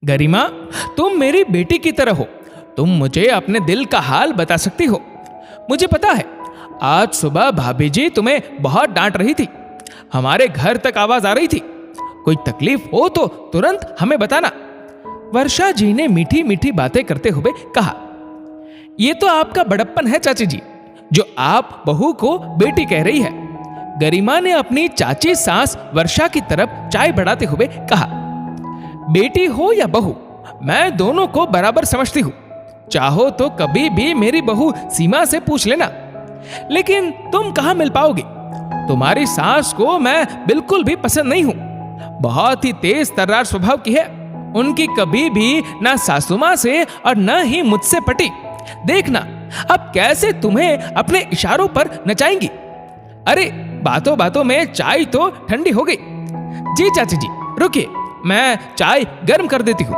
गरिमा, तुम मेरी बेटी की तरह हो। तुम मुझे अपने दिल का हाल बता सकती हो। मुझे पता है, आज सुबह भाभी जी तुम्हें बहुत डांट रही थी। हमारे घर तक आवाज आ रही थी। कोई तकलीफ हो तो तुरंत हमें बताना। वर्षा जी ने मीठी मीठी बातें करते हुए कहा। ये तो आपका बड़प्पन है चाची जी, जो आप बहू को बेटी कह रही है। गरिमा ने अपनी चाची सास वर्षा की तरफ चाय बढ़ाते हुए कहा। बेटी हो या बहू, मैं दोनों को बराबर समझती हूं। चाहो तो कभी भी मेरी बहू सीमा से पूछ लेना। लेकिन तुम कहां मिल पाओगी? तुम्हारी सास को मैं बिल्कुल भी पसंद नहीं हूं। बहुत ही तेज तर्रार स्वभाव की है। उनकी कभी भी ना सासुमा से और न ही मुझसे पटी। देखना अब कैसे तुम्हें अपने इशारों पर नचाएंगी। अरे बातों बातों में चाय तो ठंडी हो गई। जी चाची जी रुकिए, मैं चाय गर्म कर देती हूँ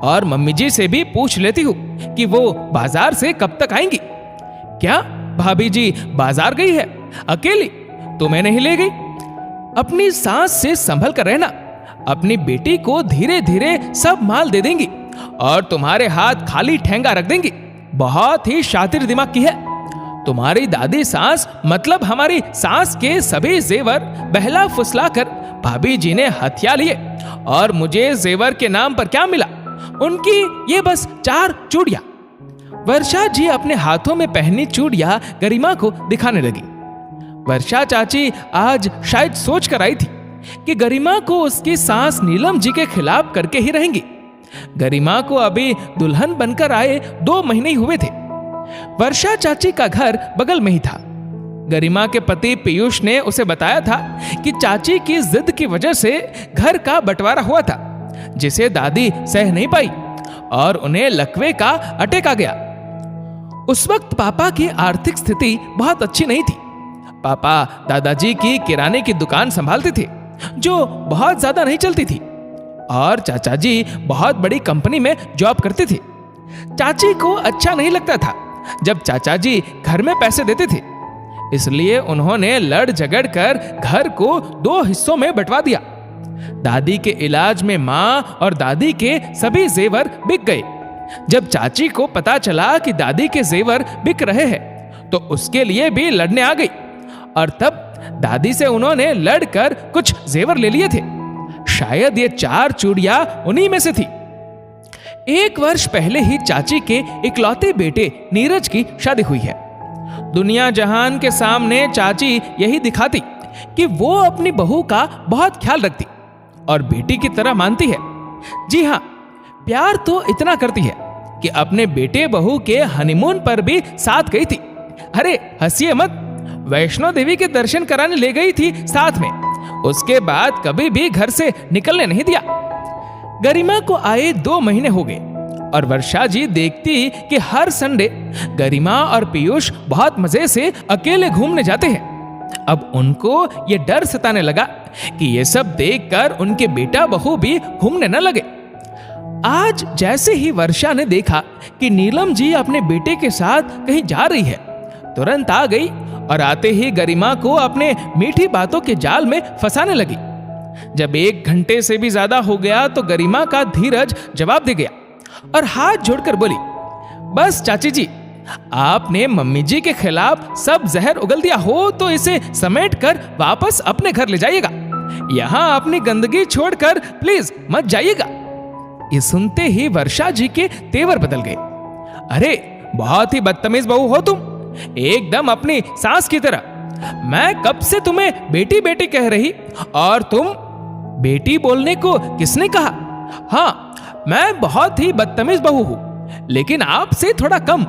और मम्मी जी से भी पूछ लेती हूँ कि वो बाजार से कब तक आएंगी। क्या भाभी जी बाजार गई है अकेली? तुम्हें नहीं ले गई? अपनी सास से संभल कर रहना। अपनी बेटी को धीरे धीरे सब माल दे देंगी और तुम्हारे हाथ खाली ठेंगा रख देंगी। बहुत ही शातिर दिमाग की है। तुम्हारी दादी सास मतलब हमारी सास के सभी जेवर बहला फुसला कर भाभी जी ने हथिया लिए। और मुझे जेवर के नाम पर क्या मिला? उनकी ये बस 4 चूड़ियां। वर्षा जी अपने हाथों में पहनी चूड़ियां गरिमा को दिखाने लगी। वर्षा चाची आज शायद सोच कर आई थी कि गरिमा को उसकी सास नीलम जी के खिलाफ करके ही रहेंगी। गरिमा को अभी दुल्हन बनकर आए 2 महीने ही हुए थे। वर्षा चाची का घर बगल में ही था। गरिमा के पति पीयूष ने उसे बताया था कि चाची की जिद की वजह से घर का बंटवारा हुआ था, जिसे दादी सह नहीं पाई और उन्हें लकवे का अटैक आ गया। उस वक्त पापा की आर्थिक स्थिति बहुत अच्छी नहीं थी। पापा दादाजी की किराने की दुकान संभालते थे, जो बहुत ज्यादा नहीं चलती थी, और चाचा जी बहुत बड़ी कंपनी में जॉब करते थे। चाची को अच्छा नहीं लगता था जब चाचा जी घर में पैसे देते थे, इसलिए उन्होंने लड़ झगड़ कर घर को 2 हिस्सों में बंटवा दिया। दादी के इलाज में माँ और दादी के सभी जेवर बिक गए। जब चाची को पता चला कि दादी के जेवर बिक रहे हैं तो उसके लिए भी लड़ने आ गई, और तब दादी से उन्होंने लड़कर कुछ जेवर ले लिए थे। शायद ये 4 चूड़ियां उन्हीं में से थी। 1 वर्ष पहले ही चाची के इकलौते बेटे नीरज की शादी हुई है। दुनिया जहान के सामने चाची यही दिखाती कि वो अपनी बहू का बहुत ख्याल रखती और बेटी की तरह मानती है। जी हाँ, प्यार तो इतना करती है कि अपने बेटे बहू के हनीमून पर भी साथ गई थी। अरे हंसिए मत, वैष्णो देवी के दर्शन कराने ले गई थी साथ में। उसके बाद कभी भी घर से निकलने नहीं दिया। गरिमा को आए 2 महीने हो गए और वर्षा जी देखती कि हर संडे गरिमा और पीयूष बहुत मजे से अकेले घूमने जाते हैं। अब उनको ये डर सताने लगा कि ये सब देखकर उनके बेटा बहू भी घूमने न लगे। आज जैसे ही वर्षा ने देखा कि नीलम जी अपने बेटे के साथ कहीं जा रही है, तुरंत आ गई और आते ही गरिमा को अपने मीठी बातों के जाल में फंसाने लगी। जब 1 घंटे से भी ज्यादा हो गया तो गरिमा का धीरज जवाब दे गया और हाथ जोड़कर बोली, बस चाची जी, आपने मम्मी जी के खिलाफ सब जहर उगल दिया हो तो इसे समेट कर वापस अपने घर ले जाइएगा। यहाँ अपनी गंदगी छोड़कर प्लीज मत जाइएगा। ये सुनते ही वर्षा जी के तेवर बदल गए। अरे बहुत ही बदतमीज बहू हो तुम, एकदम अपनी सास की तरह। मैं कब से तुम्हें बेटी बेटी कह रही और तुम बेटी बोलने को किसने कहा? हाँ, मैं बहुत ही बदतमीज बहू हूं, लेकिन आपसे थोड़ा कम।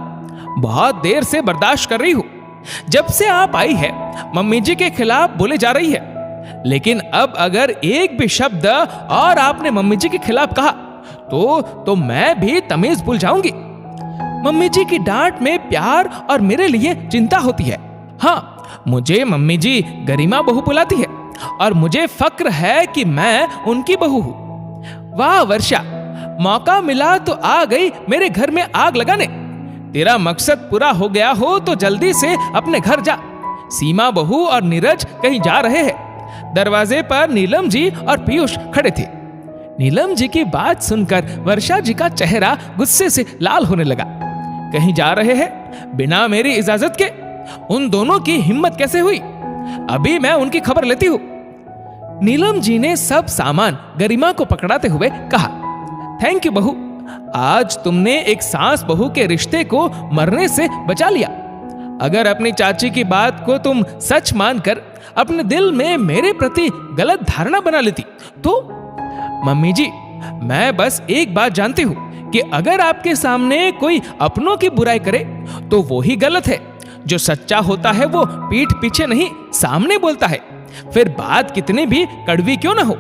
बहुत देर से बर्दाश्त कर रही हूं। जब से आप आई है मम्मी जी के खिलाफ बोले जा रही है, लेकिन अब अगर एक भी शब्द और आपने मम्मी जी के खिलाफ कहा तो मैं भी तमीज भूल जाऊंगी। मम्मी जी की डांट में प्यार और मेरे लिए चिंता होती है। हाँ, मुझे मम्मी जी गरिमा बहू बुलाती है और मुझे फक्र है कि मैं उनकी बहू हूं। वाह वर्षा, मौका मिला तो आ गई मेरे घर में आग लगाने। तेरा मकसद पूरा हो गया हो तो जल्दी से अपने घर जा। सीमा बहू और नीरज कहीं जा रहे हैं। दरवाजे पर नीलम जी और पीयूष खड़े थे। नीलम जी की बात सुनकर वर्षा जी का चेहरा गुस्से से लाल होने लगा। कहीं जा रहे हैं बिना मेरी इजाजत के? उन दोनों की हिम्मत कैसे हुई? अभी मैं उनकी खबर लेती हूं। नीलम जी ने सब सामान गरिमा को पकड़ाते हुए कहा, थैंक यू बहू, आज तुमने एक सास बहू के रिश्ते को मरने से बचा लिया। अगर अपनी चाची की बात को तुम सच मानकर अपने दिल में मेरे प्रति गलत धारणा बना लेती तो। मम्मी जी, मैं बस एक बात जानती हूं कि अगर आपके सामने कोई अपनों की बुराई करे तो वो ही गलत है। जो सच्चा होता है वो पीठ पीछे नहीं सामने बोलता है, फिर बात कितनी भी कड़वी क्यों ना हो।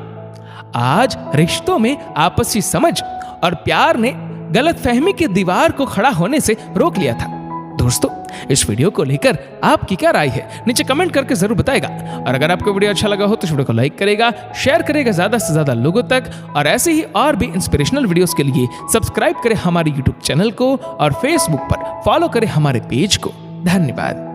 आज रिश्तों में आपसी समझ और प्यार ने गलतफहमी की दीवार को खड़ा होने से रोक लिया था। दोस्तों, इस वीडियो को लेकर आपकी क्या राय है नीचे कमेंट करके जरूर बताएगा। और अगर आपको वीडियो अच्छा लगा हो तो इस वीडियो को लाइक करेगा, शेयर करेगा ज्यादा से ज्यादा लोगों तक। और ऐसे ही और भी इंस्पिरेशनल वीडियोस के लिए सब्सक्राइब करें हमारे यूट्यूब चैनल को और फेसबुक पर फॉलो करें हमारे पेज को। धन्यवाद।